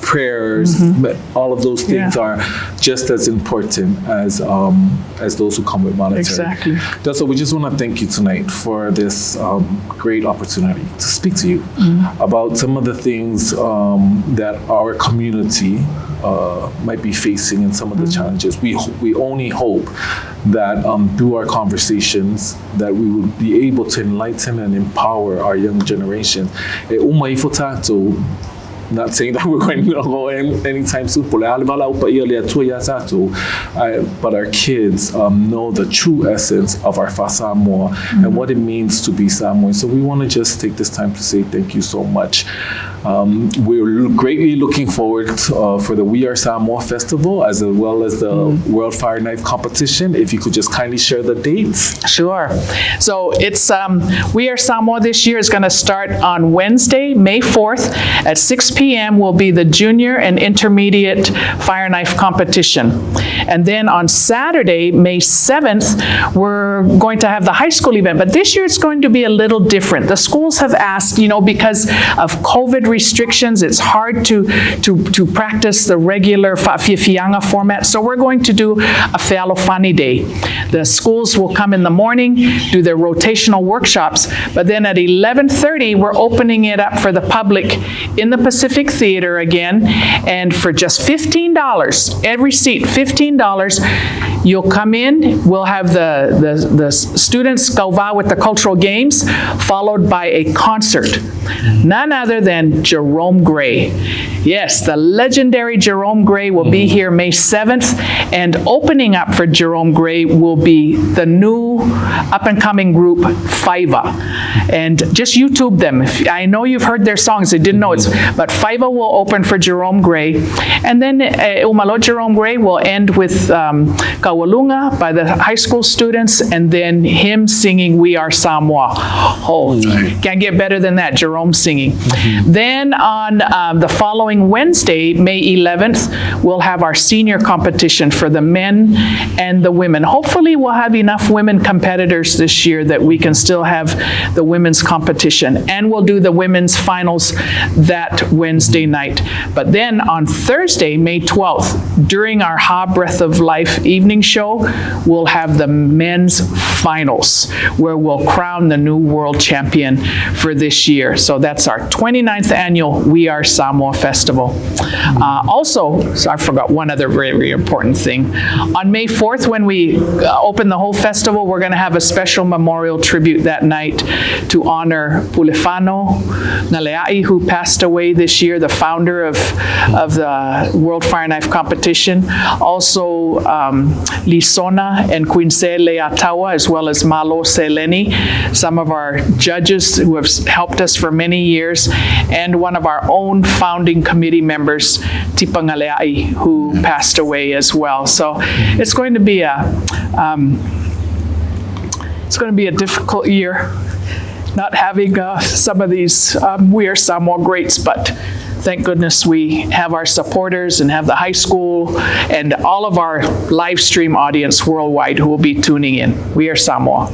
prayers. All of those things are just as important as those who come with monetary. Exactly. Delsa, we just want to thank you tonight for this great opportunity to speak to you about some of the things that our community might be facing and some of the challenges. We only hope that through our conversations that we will be able to enlighten and empower our young generation. Not saying that we're going to go anytime soon, but our kids know the true essence of our Samoa and what it means to be Samoan. So we want to just take this time to say thank you so much. We're greatly looking forward for the We Are Samoa Festival as well as the World Fire Knife Competition. If you could just kindly share the dates. Sure. So it's We Are Samoa this year is going to start on Wednesday, May 4th at 6 p.m. will be the junior and intermediate fire knife competition. And then on Saturday, May 7th, we're going to have the high school event. But this year it's going to be a little different. The schools have asked, because of COVID restrictions, it's hard to practice the regular fianga format. So we're going to do a Fealofani Day. The schools will come in the morning, do their rotational workshops, but then at 11:30, we're opening it up for the public in the Pacific Theater again, and for just $15, every seat, $15, You'll come in, we'll have the students kauva with the cultural games, followed by a concert. None other than Jerome Gray. Yes, the legendary Jerome Gray will be here May 7th, and opening up for Jerome Gray will be the new up-and-coming group, Faiva. And just YouTube them. I know you've heard their songs, I didn't know it's, but Faiva will open for Jerome Gray. And then Umalo Jerome Gray will end with Kawalunga by the high school students, and then him singing We Are Samoa. Oh, can't get better than that, Jerome singing. Then on the following Wednesday, May 11th, we'll have our senior competition for the men and the women. Hopefully we'll have enough women competitors this year that we can still have the women's competition. And we'll do the women's finals that Wednesday night. But then on Thursday, May 12th, during our Ha Breath of Life evening show, we'll have the men's finals, where we'll crown the new world champion for this year. So that's our 29th annual We Are Samoa Festival. Also, so I forgot one other very, very important thing. On May 4th, when we open the whole festival, we're going to have a special memorial tribute that night to honor Pulefano Ngalea'i, who passed away this year, the founder of the World Fire Knife Competition. Also, Lisona and Quince Leatawa, as well as Malo Seleni, some of our judges who have helped us for many years, and one of our own founding committee members, Tipa Ngalea'i, who passed away as well. So it's going to be a difficult year, not having some of these We Are Samoa greats, but thank goodness we have our supporters and have the high school and all of our live stream audience worldwide who will be tuning in. We Are Samoa.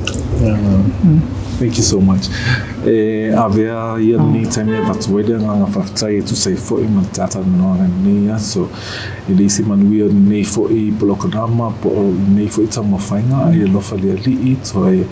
Thank you so much. Avea ia ni time but wede nga faftai to say for him tata no ni so ile si manuia ni for e blokodama po ni for itama fainga ia lo falia li to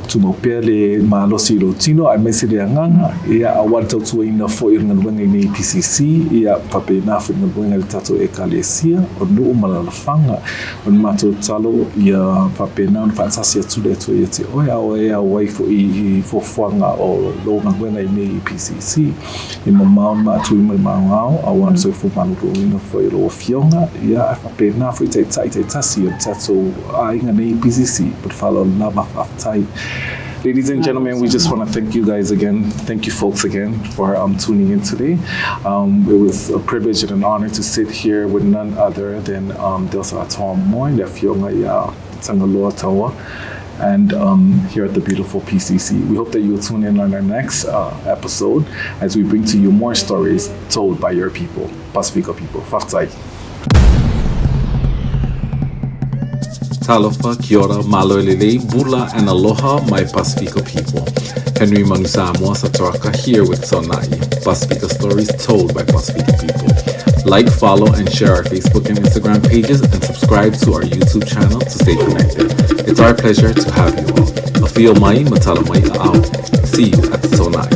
tumo pele malo silo tino ai mesi de nganga ia awanta tu ina fo irnga wenga ni PCC ia pape na fo na wenga tato e kalesia o no umala fanga on mato talo ia pape na fa sasia tu de to yete oia wai fo I fo fanga o lo na wenga ni PCC I mama ma tu ma ngao awan so fo manu ro ina fo ilo fionga ia pape na fo tai tasi tato ai nga ni PCC but follow na ba aftai. Ladies and gentlemen, we just want to thank you guys again. Thank you folks again for tuning in today. It was a privilege and an honor to sit here with none other than Delsa Moe, and here at the beautiful PCC. We hope that you'll tune in on our next episode as we bring to you more stories told by your people, Pacifico people. Faftai. Talofa, kia ora, malo elelei, bula, and aloha, my Pacifico people. Henry Manusamoa, Sataraka, here with Sonai, Pacifico stories told by Pacifico people. Like, follow, and share our Facebook and Instagram pages, and subscribe to our YouTube channel to stay connected. It's our pleasure to have you all. Afio mai, matala mai ao. See you at Sonai.